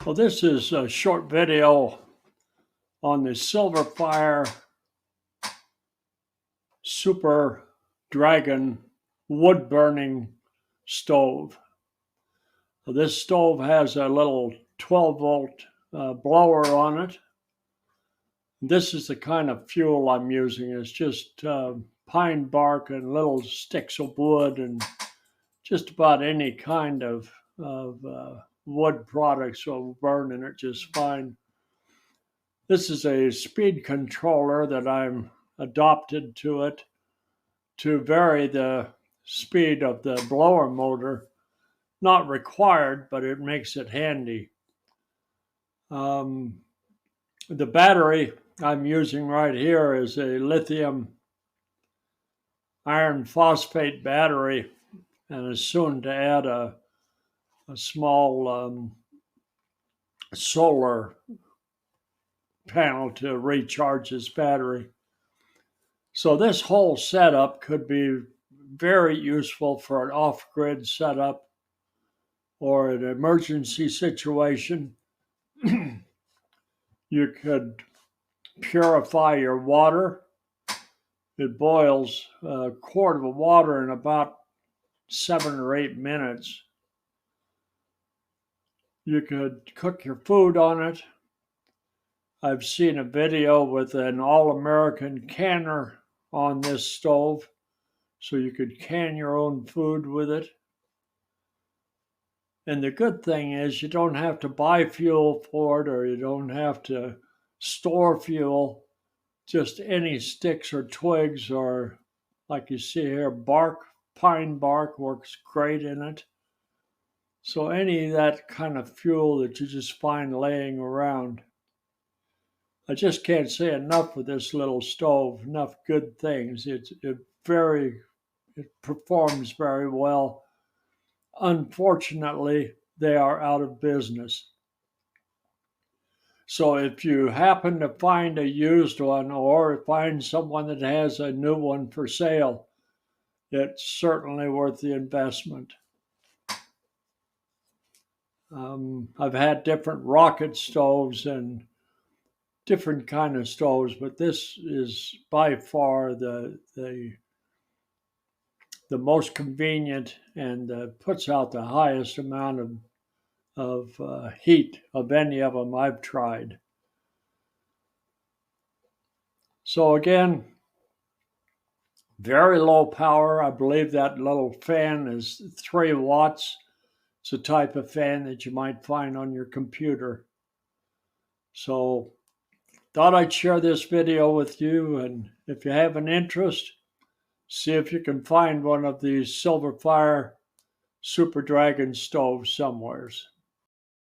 Well, this is a short video on the Silverfire Super Dragon wood burning stove. This stove has a little 12-volt blower on it. This is the kind of fuel I'm using. It's just pine bark and little sticks of wood and just about any kind of wood products will burn in it just fine. This is a speed controller that I'm adopted to it to vary the speed of the blower motor. Not required, but it makes it handy. Um, the battery I'm using right here is a lithium iron phosphate battery and is soon to add a small solar panel to recharge this battery. So this whole setup could be very useful for an off-grid setup or an emergency situation. You could purify your water. It boils a quart of water in about 7 or 8 minutes. You could cook your food on it. I've seen a video with an all-American canner on this stove, so you could can your own food with it. And the good thing is you don't have to buy fuel for it, or you don't have to store fuel. Just any sticks or twigs, or like you see here, bark, pine bark works great in it. So any of that kind of fuel that you just find laying around. I just can't say enough with this little stove, enough good things. It performs very well. Unfortunately, they are out of business. So if you happen to find a used one or find someone that has a new one for sale, it's certainly worth the investment. I've had different rocket stoves and different kind of stoves, but this is by far the most convenient and puts out the highest amount of heat of any of them I've tried. So again, very low power. I believe that little fan is 3 watts. It's a type of fan that you might find on your computer. So thought I'd share this video with you, and if you have an interest, see if you can find one of these Silverfire Super Dragon stoves somewheres.